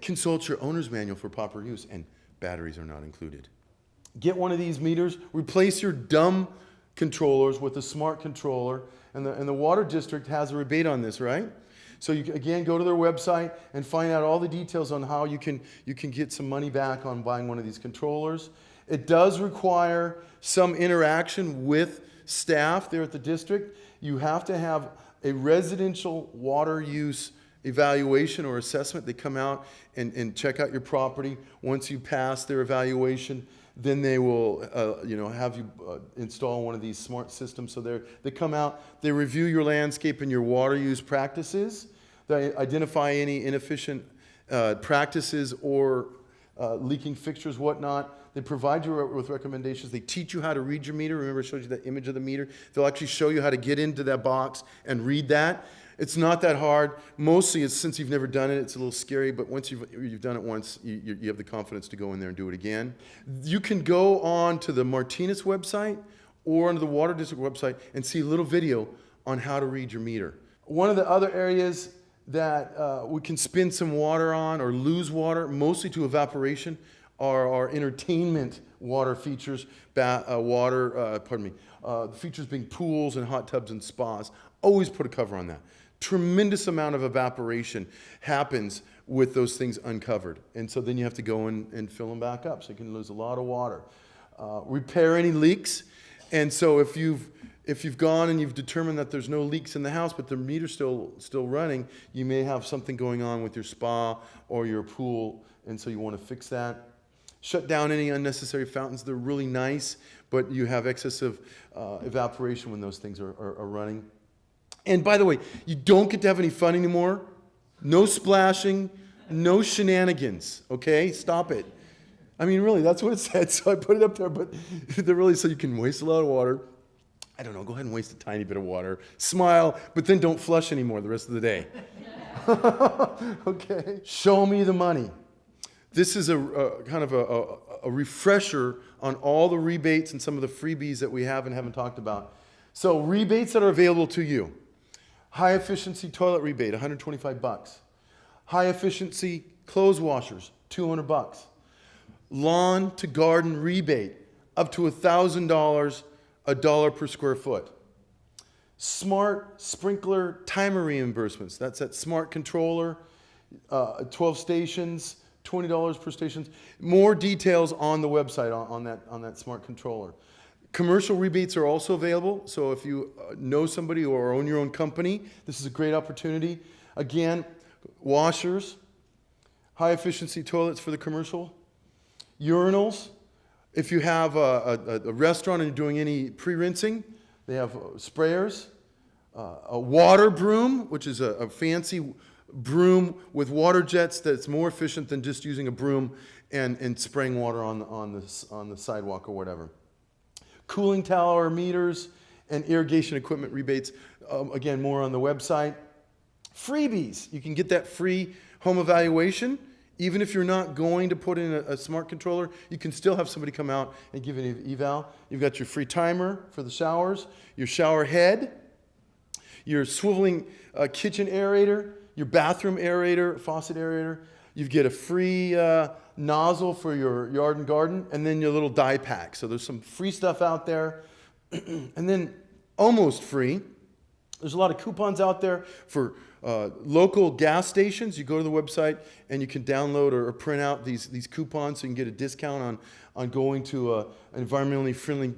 Consult your owner's manual for proper use, and batteries are not included. Get one of these meters, replace your dumb controllers with a smart controller, and the water district has a rebate on this, right? So you again go to their website and find out all the details on how you can get some money back on buying one of these controllers. It does require some interaction with staff there at the district. You have to have a residential water use evaluation or assessment. They come out and check out your property. Once you pass their evaluation, then they will have you install one of these smart systems. So they come out, they review your landscape and your water use practices. They identify any inefficient practices or leaking fixtures, whatnot. They provide you with recommendations. They teach you how to read your meter. Remember I showed you that image of the meter? They'll actually show you how to get into that box and read that. It's not that hard. Mostly, since you've never done it, it's a little scary, but once you've done it once, you have the confidence to go in there and do it again. You can go on to the Martinez website or onto the Water District website and see a little video on how to read your meter. One of the other areas that we can spend some water on or lose water, mostly to evaporation, are our entertainment water features, features being pools and hot tubs and spas. Always put a cover on that. Tremendous amount of evaporation happens with those things uncovered. And so then you have to go and fill them back up. So you can lose a lot of water. Repair any leaks. And so if you've gone and you've determined that there's no leaks in the house, but the meter's still running, you may have something going on with your spa or your pool. And so you want to fix that. Shut down any unnecessary fountains. They're really nice, but you have excessive evaporation when those things are running. And by the way, you don't get to have any fun anymore. No splashing, no shenanigans, okay? Stop it. I mean, really, that's what it said, so I put it up there, but they're really so you can waste a lot of water. I don't know, go ahead and waste a tiny bit of water. Smile, but then don't flush anymore the rest of the day. Okay? Show me the money. This is a kind of a refresher on all the rebates and some of the freebies that we have and haven't talked about. So rebates that are available to you. High efficiency toilet rebate, $125. High efficiency clothes washers, $200. Lawn to garden rebate, up to $1,000, $1 per square foot. Smart sprinkler timer reimbursements. That's that smart controller, 12 stations, $20 per station. More details on the website on that smart controller. Commercial rebates are also available, so if you know somebody or own your own company, this is a great opportunity. Again, washers, high efficiency toilets for the commercial, urinals. If you have a restaurant and you're doing any pre-rinsing, they have sprayers, a water broom, which is a fancy broom with water jets that's more efficient than just using a broom and spraying water on the sidewalk or whatever. Cooling tower meters and irrigation equipment rebates. Again, more on the website. Freebies. You can get that free home evaluation. Even if you're not going to put in a smart controller, you can still have somebody come out and give an eval. You've got your free timer for the showers, your shower head, your swiveling kitchen aerator, your bathroom aerator, faucet aerator. You get a free nozzle for your yard and garden, and then your little dye pack. So there's some free stuff out there. And then almost free, there's a lot of coupons out there for local gas stations. You go to the website and you can download or print out these coupons so you can get a discount on going to an environmentally friendly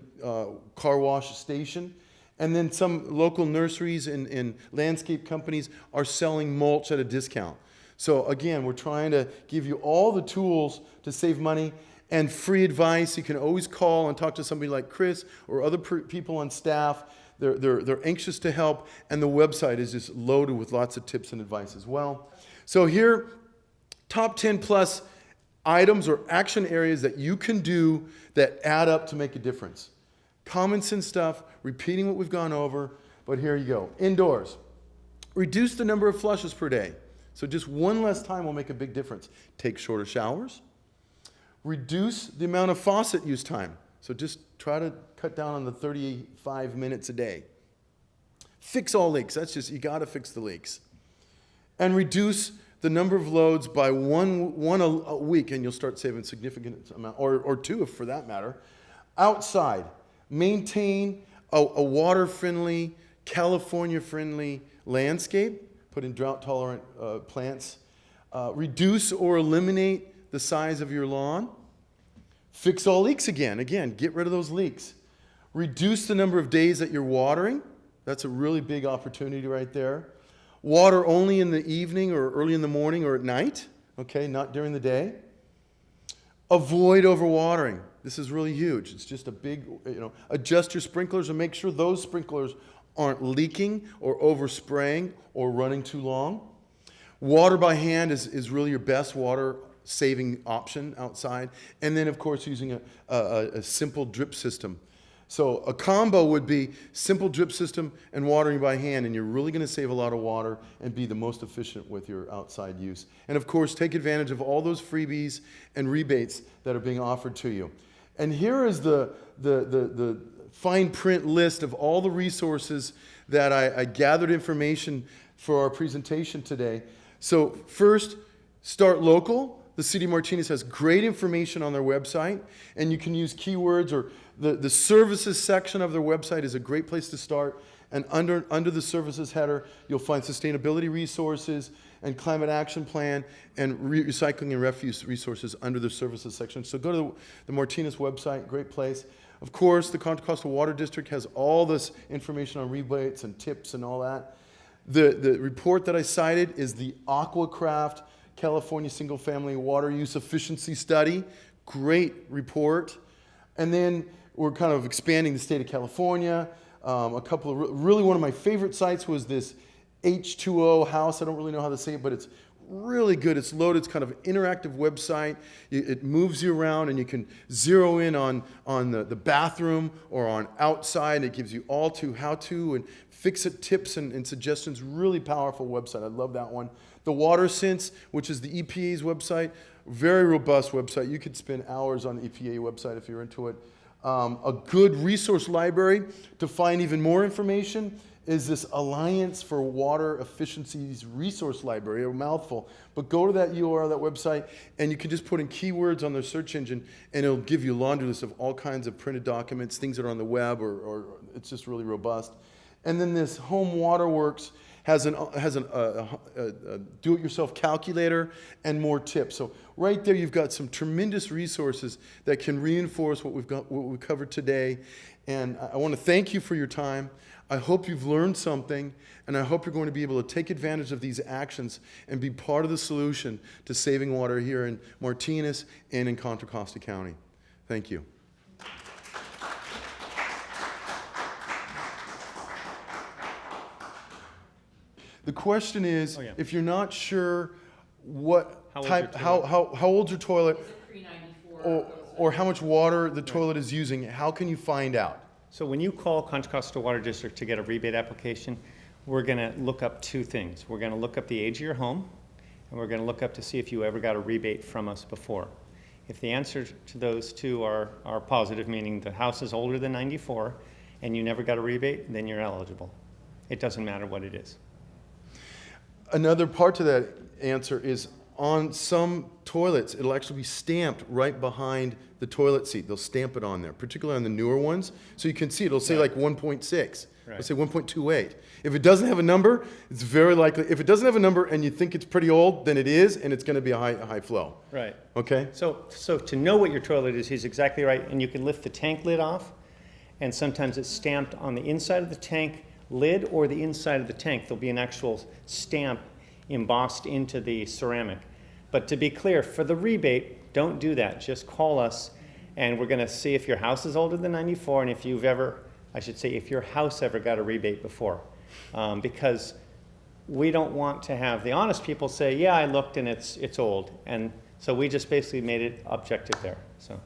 car wash station. And then some local nurseries and landscape companies are selling mulch at a discount. So again, we're trying to give you all the tools to save money and free advice. You can always call and talk to somebody like Chris or other people on staff. They're anxious to help, and the website is just loaded with lots of tips and advice as well. So here, top 10 plus items or action areas that you can do that add up to make a difference. Common sense stuff, repeating what we've gone over, but here you go. Indoors, reduce the number of flushes per day. So just one less time will make a big difference. Take shorter showers. Reduce the amount of faucet use time. So just try to cut down on the 35 minutes a day. Fix all leaks. That's just, you got to fix the leaks. And reduce the number of loads by one a week, and you'll start saving significant amount, or two if for that matter. Outside, maintain a water-friendly, California-friendly landscape. Put in drought-tolerant plants. Reduce or eliminate the size of your lawn. Fix all leaks again. Again, get rid of those leaks. Reduce the number of days that you're watering. That's a really big opportunity right there. Water only in the evening or early in the morning or at night. Okay, not during the day. Avoid overwatering. This is really huge. It's just a big, adjust your sprinklers and make sure those sprinklers aren't leaking or overspraying or running too long. Water by hand is really your best water saving option outside. And then, of course, using a simple drip system. So a combo would be simple drip system and watering by hand, and you're really going to save a lot of water and be the most efficient with your outside use. And, of course, take advantage of all those freebies and rebates that are being offered to you. And here is the fine print list of all the resources that I gathered information for our presentation today. So first, start local. The City of Martinez has great information on their website, and you can use keywords, or the services section of their website is a great place to start. And under the services header, you'll find sustainability resources and climate action plan and recycling and refuse resources under the services section. So go to the Martinez website, great place. Of course, the Contra Costa Water District has all this information on rebates and tips and all that. The report that I cited is the Aquacraft California Single Family Water Use Efficiency Study. Great report. And then we're kind of expanding the state of California. A couple of really, one of my favorite sites was this H2O house. I don't really know how to say it, but it's really good. It's loaded. It's kind of an interactive website. It moves you around, and you can zero in on the bathroom or on outside. It gives you all to how to and fix-it tips and suggestions. Really powerful website. I love that one. The WaterSense, which is the EPA's website, very robust website. You could spend hours on the EPA website if you're into it. A good resource library to find even more information is this Alliance for Water Efficiency's resource library, a mouthful. But go to that URL, that website, and you can just put in keywords on their search engine, and it'll give you a laundry list of all kinds of printed documents, things that are on the web, or it's just really robust. And then this Home Waterworks has a do-it-yourself calculator and more tips. So right there, you've got some tremendous resources that can reinforce what we covered today. And I want to thank you for your time. I hope you've learned something, and I hope you're going to be able to take advantage of these actions and be part of the solution to saving water here in Martinez and in Contra Costa County. Thank you. The question is, Oh, yeah. if you're not sure what How old's type, your how old's your toilet, Is it pre-94? or how much water the toilet is using, how can you find out? So when you call Contra Costa Water District to get a rebate application, we're going to look up two things. We're going to look up the age of your home, and we're going to look up to see if you ever got a rebate from us before. If the answer to those two are positive, meaning the house is older than 94 and you never got a rebate, then you're eligible. It doesn't matter what it is. Another part to that answer is on some toilets, it'll actually be stamped right behind the toilet seat. They'll stamp it on there, particularly on the newer ones. So you can see it'll say like 1.6. It'll Right. say 1.28. If it doesn't have a number, it's very likely, if it doesn't have a number and you think it's pretty old, then it is, and it's gonna be a high flow. Right. Okay? So to know what your toilet is, he's exactly right. And you can lift the tank lid off, and sometimes it's stamped on the inside of the tank lid or the inside of the tank. There'll be an actual stamp embossed into the ceramic. But to be clear, for the rebate, don't do that. Just call us, and we're going to see if your house is older than 94 and if you've ever, I should say, if your house ever got a rebate before. Because we don't want to have the honest people say, yeah, I looked and it's old. And so we just basically made it objective there. So.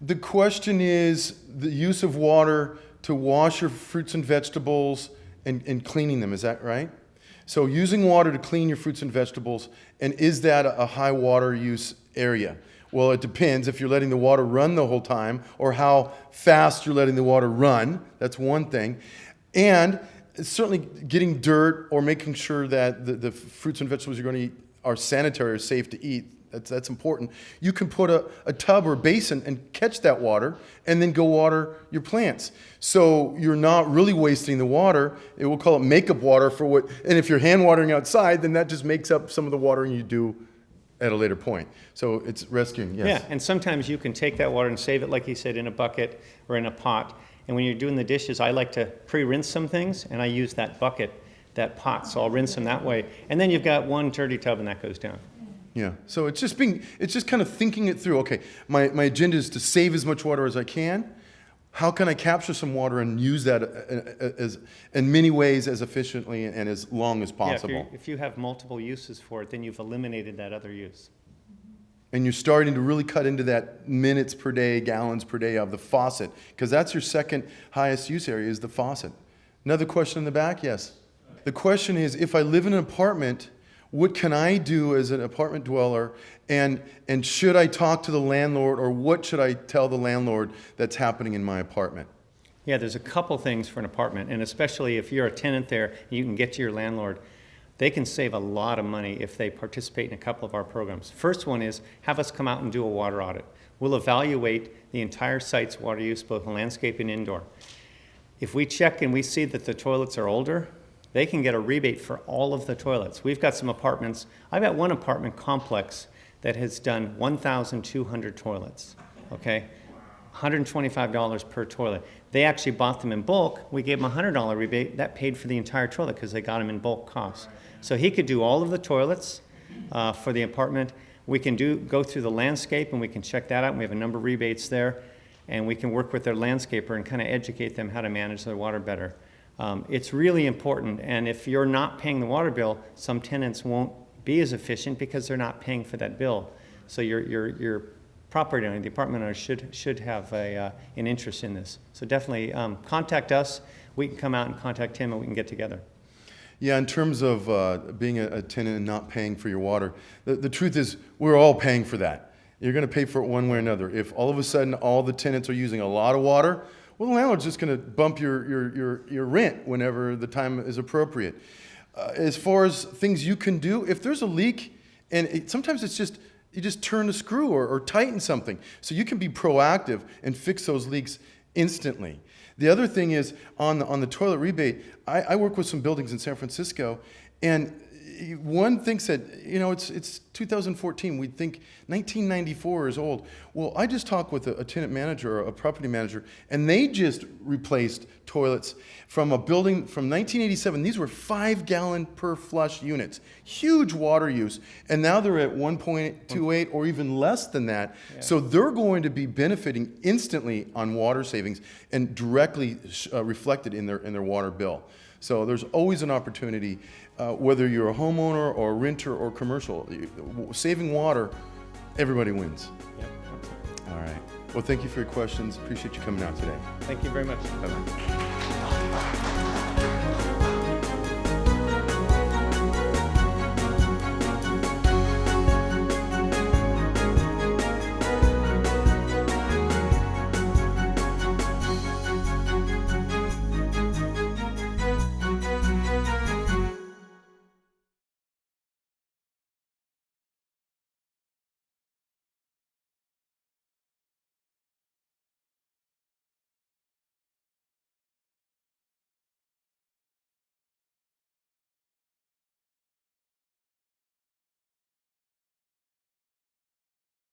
The question is the use of water to wash your fruits and vegetables and cleaning them, is that right? So using water to clean your fruits and vegetables, and is that a high water use area? Well, it depends if you're letting the water run the whole time or how fast you're letting the water run. That's one thing. And certainly getting dirt or making sure that the fruits and vegetables you're going to eat are sanitary or safe to eat. That's important. You can put a tub or basin and catch that water and then go water your plants. So you're not really wasting the water. We'll call it makeup water for what, and if you're hand watering outside, then that just makes up some of the watering you do at a later point. So it's rescuing, yes. Yeah, and sometimes you can take that water and save it, like he said, in a bucket or in a pot. And when you're doing the dishes, I like to pre-rinse some things, and I use that bucket, that pot, so I'll rinse them that way. And then you've got one dirty tub, and that goes down. Yeah, so it's just kind of thinking it through. Okay, my agenda is to save as much water as I can. How can I capture some water and use that as in many ways as efficiently and as long as possible? Yeah, if you have multiple uses for it, then you've eliminated that other use. And you're starting to really cut into that minutes per day, gallons per day of the faucet, because that's your second highest use area is the faucet. Another question in the back? Yes. The question is, if I live in an apartment, what can I do as an apartment dweller, and should I talk to the landlord, or what should I tell the landlord that's happening in my apartment? Yeah, there's a couple things for an apartment, and especially if you're a tenant there, you can get to your landlord. They can save a lot of money if they participate in a couple of our programs. First one is have us come out and do a water audit. We'll evaluate the entire site's water use, both landscape and indoor. If we check and we see that the toilets are older, they can get a rebate for all of the toilets. We've got some apartments. I've got one apartment complex that has done 1,200 toilets, okay? $125 per toilet. They actually bought them in bulk. We gave them a $100 rebate. That paid for the entire toilet because they got them in bulk costs. So he could do all of the toilets for the apartment. We can go through the landscape and we can check that out. We have a number of rebates there. And we can work with their landscaper and kind of educate them how to manage their water better. It's really important, and if you're not paying the water bill, some tenants won't be as efficient because they're not paying for that bill. So your property owner, the apartment owner, should have an interest in this. So definitely contact us. We can come out and contact him, and we can get together. Yeah, in terms of being a tenant and not paying for your water, the truth is we're all paying for that. You're going to pay for it one way or another. If all of a sudden all the tenants are using a lot of water, well, the landlord's just going to bump your rent whenever the time is appropriate. As far as things you can do, if there's a leak, and sometimes it's just, you just turn a screw or tighten something. So you can be proactive and fix those leaks instantly. The other thing is, on the toilet rebate, I work with some buildings in San Francisco, and one thinks that, it's 2014. We'd think 1994 is old. Well, I just talked with a tenant manager or a property manager, and they just replaced toilets from a building from 1987. These were 5-gallon per flush units. Huge water use. And now they're at 1.28 or even less than that. Yeah. So they're going to be benefiting instantly on water savings and directly reflected in their water bill. So there's always an opportunity, whether you're a homeowner or a renter or commercial. Saving water, everybody wins. Yep, absolutely. All right. Well, thank you for your questions. Appreciate you coming out today. Thank you very much. Bye-bye.